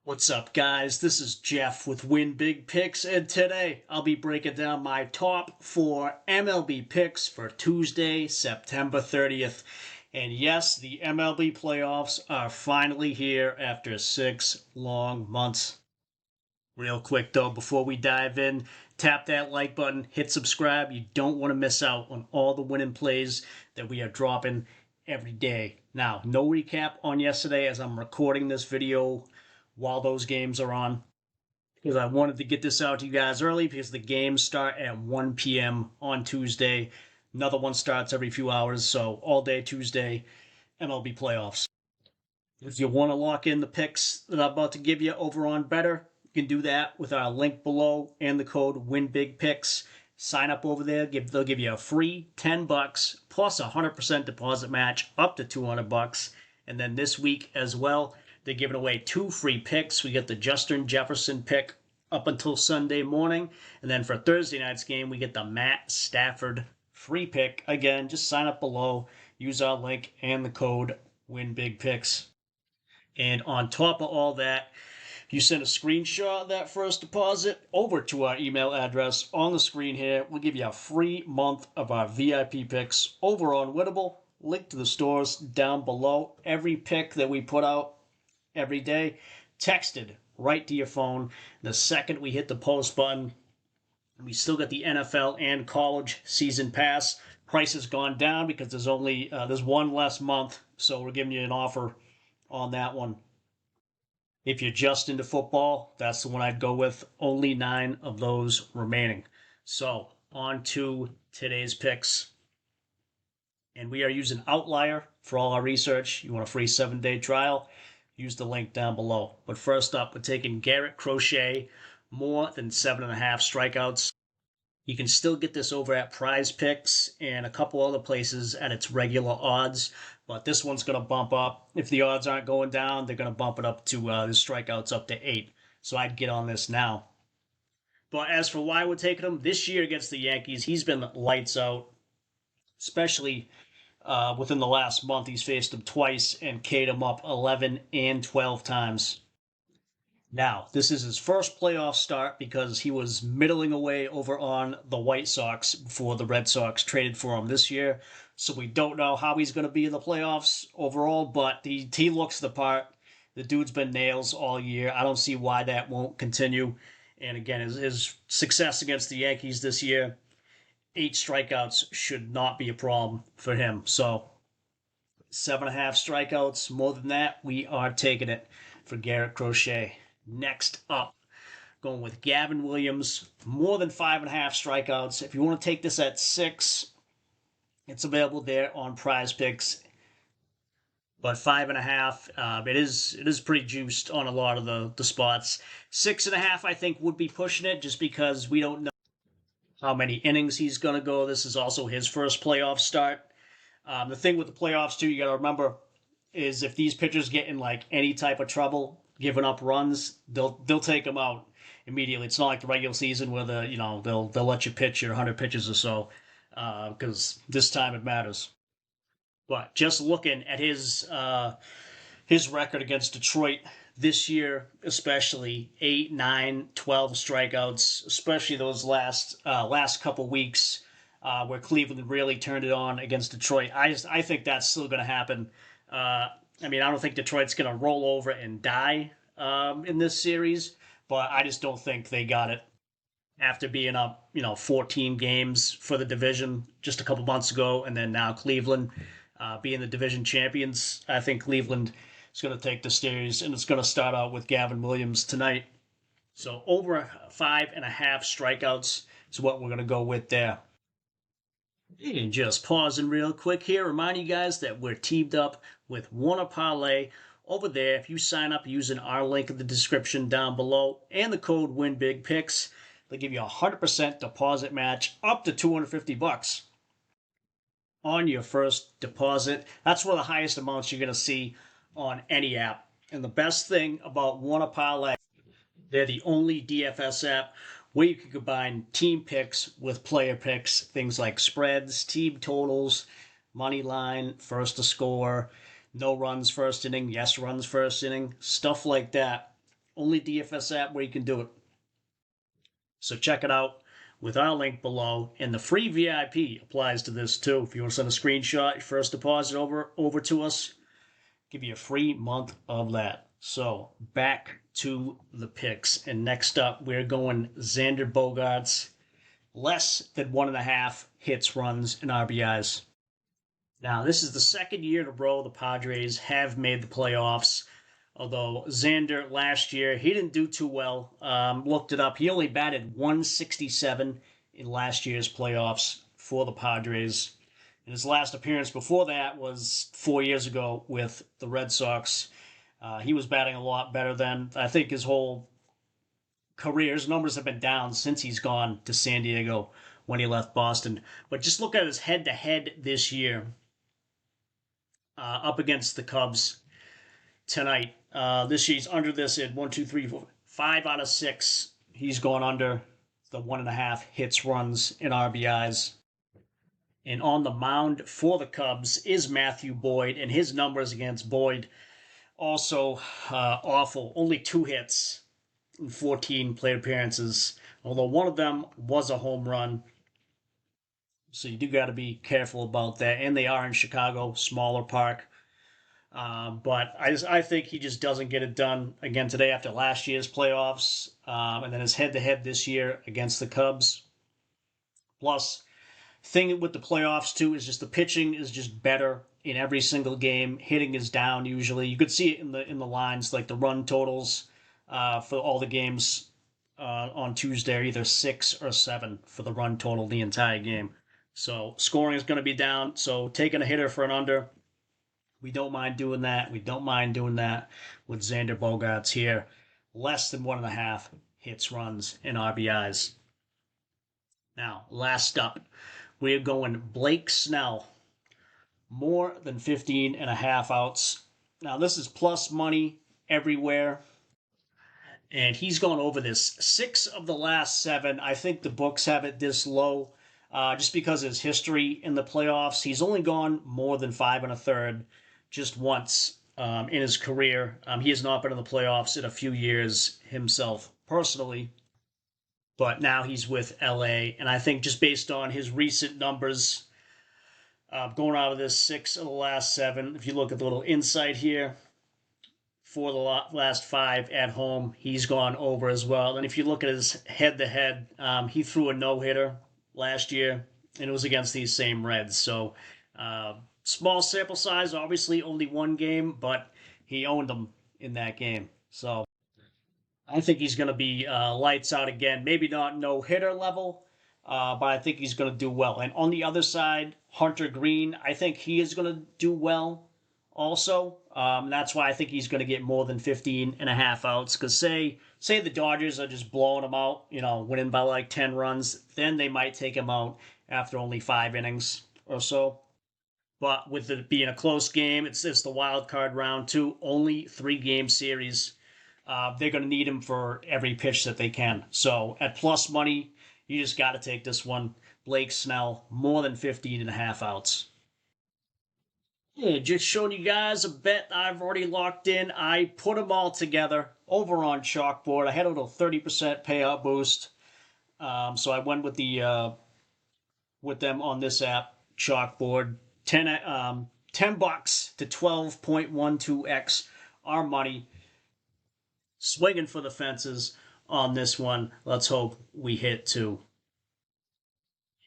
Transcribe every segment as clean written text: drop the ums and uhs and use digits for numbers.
What's up, guys? This is Jeff with WINBIGPICKS, and today I'll be breaking down my top 4 MLB picks for Tuesday, September 30th. And yes, the MLB playoffs are finally here after 6 long months. Real quick though, before we dive in, tap that like button, hit subscribe. You don't want to miss out on all the winning plays that we are dropping every day. Now, no recap on yesterday as I'm recording this video while those games are on, because I wanted to get this out to you guys early because the games start at 1 p.m. on Tuesday. Another one starts every few hours, so all day Tuesday, MLB playoffs. If you want to lock in the picks that I'm about to give you over on Betr, you can do that with our link below and the code WINBIGPICKS. Sign up over there. They'll give you a free $10 plus a 100% deposit match up to $200. And then this week as well, they're giving away 2 free picks. We get the Justin Jefferson pick up until Sunday morning. And then for Thursday night's game, we get the Matt Stafford free pick. Again, just sign up below, use our link and the code WINBIGPICKS. And on top of all that, if you send a screenshot of that first deposit over to our email address on the screen here, we'll give you a free month of our VIP picks over on Winnable. Link to the stores down below. Every pick that we put out every day, texted right to your phone. The second we hit the post button, we still get the NFL and college season pass. Price has gone down because there's one less month, so we're giving you an offer on that one. If you're just into football, that's the one I'd go with. Only 9 of those remaining. So on to today's picks. And we are using Outlier for all our research. You want a free 7-day trial? Use the link down below. But first up, we're taking Garrett Crochet, more than 7.5 strikeouts. You can still get this over at Prizepicks and a couple other places at its regular odds, but this one's going to bump up. If the odds aren't going down, they're going to bump it up to the strikeouts up to 8. So I'd get on this now. But as for why we're taking him, this year against the Yankees, he's been lights out, especially within the last month. He's faced them twice and K'd him up 11 and 12 times. Now, this is his first playoff start because he was middling away over on the White Sox before the Red Sox traded for him this year. So we don't know how he's going to be in the playoffs overall, but he looks the part. The dude's been nails all year. I don't see why that won't continue. And again, his success against the Yankees this year, 8 strikeouts should not be a problem for him. So 7.5 strikeouts, more than that, we are taking it for Garrett Crochet. Next up, going with Gavin Williams, more than 5.5 strikeouts. If you want to take this at 6, it's available there on Prizepicks. But 5.5, it is pretty juiced on a lot of the spots. 6.5, I think, would be pushing it just because we don't know how many innings he's going to go. This is also his first playoff start. The thing with the playoffs, too, you got to remember, is if these pitchers get in like any type of trouble, giving up runs, they'll take them out immediately. It's not like the regular season where they'll let you pitch your 100 pitches or so, because this time it matters. But just looking at his record against Detroit this year, especially 8, 9, 12 strikeouts, especially those last couple weeks where Cleveland really turned it on against Detroit. I think that's still going to happen. I don't think Detroit's going to roll over and die in this series, but I just don't think they got it after being up, 14 games for the division just a couple months ago, and then now Cleveland being the division champions. I think Cleveland is going to take the series, and it's going to start out with Gavin Williams tonight. So over 5.5 strikeouts is what we're going to go with there. And just pausing real quick here, remind you guys that we're teamed up with Wanna Parlay over there. If you sign up using our link in the description down below and the code WINBIGPICKS, they'll give you a 100% deposit match up to $250 on your first deposit. That's one of the highest amounts you're going to see on any app. And the best thing about Wanna Parlay, they're the only DFS app where you can combine team picks with player picks, things like spreads, team totals, money line, first to score, no runs first inning, yes runs first inning, stuff like that. Only DFS app where you can do it. So check it out with our link below. And the free VIP applies to this too. If you want to send a screenshot, first deposit over to us, give you a free month of that. So back to the picks. And next up, we're going Xander Bogaerts, less than 1.5 hits, runs, and RBIs. Now, this is the second year in a row the Padres have made the playoffs. Although Xander last year, he didn't do too well. Looked it up. He only batted 167 in last year's playoffs for the Padres. And his last appearance before that was 4 years ago with the Red Sox. He was batting a lot better then. I think his whole career, his numbers have been down since he's gone to San Diego when he left Boston. But just look at his head-to-head this year up against the Cubs tonight. This year he's under this at 1, 2, 3, 4, 5 out of 6. He's gone under the 1.5 hits, runs, and RBIs. And on the mound for the Cubs is Matthew Boyd, and his numbers against Boyd also awful. Only 2 hits in 14 plate appearances, although one of them was a home run. So you do got to be careful about that. And they are in Chicago, smaller park. But I think he just doesn't get it done again today after last year's playoffs. And then his head-to-head this year against the Cubs. Plus, thing with the playoffs, too, is just the pitching is just better in every single game. Hitting is down usually. You could see it in the lines, like the run totals for all the games on Tuesday are either 6 or 7 for the run total the entire game. So scoring is going to be down. So taking a hitter for an under, we don't mind doing that. We don't mind doing that with Xander Bogaerts here. Less than 1.5 hits, runs, and RBIs. Now, last up, we're going Blake Snell. More than 15.5 outs. Now, this is plus money everywhere. And he's gone over this 6 of the last 7. I think the books have it this low. Just because of his history in the playoffs. He's only gone more than 5 1/3 just once in his career. He has not been in the playoffs in a few years himself personally, but now he's with LA. And I think just based on his recent numbers, going out of this 6 of the last 7, if you look at the little insight here, for the last 5 at home, he's gone over as well. And if you look at his head-to-head, he threw a no-hitter last year, and it was against these same Reds. So, small sample size, obviously only one game, but he owned them in that game. So, I think he's going to be lights out again. Maybe not no-hitter level, but I think he's going to do well. And on the other side, Hunter Green, I think he is going to do well also. That's why I think he's going to get more than 15.5 outs. Because say the Dodgers are just blowing him out, winning by like 10 runs, then they might take him out after only 5 innings or so. But with it being a close game, it's the wild card round too. Only 3-game series. They're going to need him for every pitch that they can. So at plus money, you just got to take this one. Blake Snell, more than 15.5 outs. Yeah, just showing you guys a bet I've already locked in. I put them all together over on Chalkboard. I had a little 30% payout boost. So I went with with them on this app, Chalkboard. $10 to 12.12x our money. Swinging for the fences on this one. Let's hope we hit 2.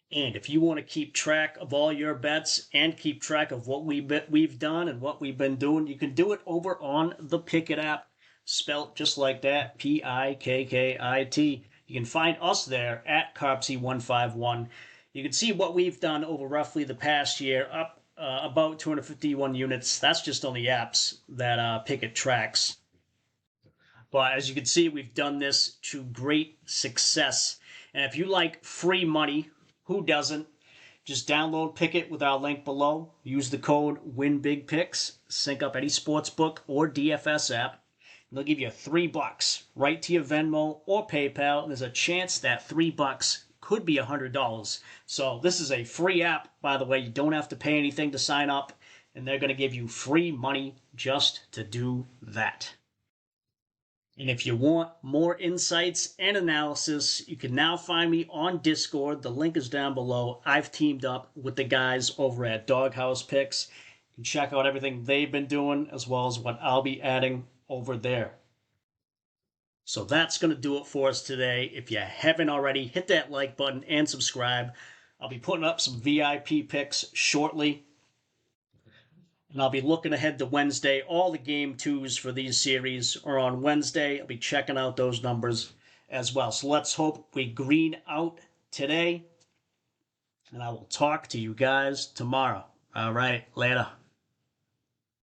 And if you want to keep track of all your bets and keep track of what we've done and what we've been doing, you can do it over on the Pickit app, spelt just like that, Pikkit. You can find us there at Carpsy151. You can see what we've done over roughly the past year, up about 251 units. That's just on the apps that Pickit tracks. But as you can see, we've done this to great success. And if you like free money, who doesn't? Just download Pickit with our link below. Use the code WINBIGPICKS. Sync up any sportsbook or DFS app. And they'll give you $3 right to your Venmo or PayPal. And there's a chance that $3 could be $100. So this is a free app, by the way. You don't have to pay anything to sign up. And they're going to give you free money just to do that. And if you want more insights and analysis, you can now find me on Discord. The link is down below. I've teamed up with the guys over at Doghouse Picks. You can check out everything they've been doing as well as what I'll be adding over there. So that's going to do it for us today. If you haven't already, hit that like button and subscribe. I'll be putting up some VIP picks shortly. And I'll be looking ahead to Wednesday. All the game twos for these series are on Wednesday. I'll be checking out those numbers as well. So let's hope we green out today. And I will talk to you guys tomorrow. All right, later.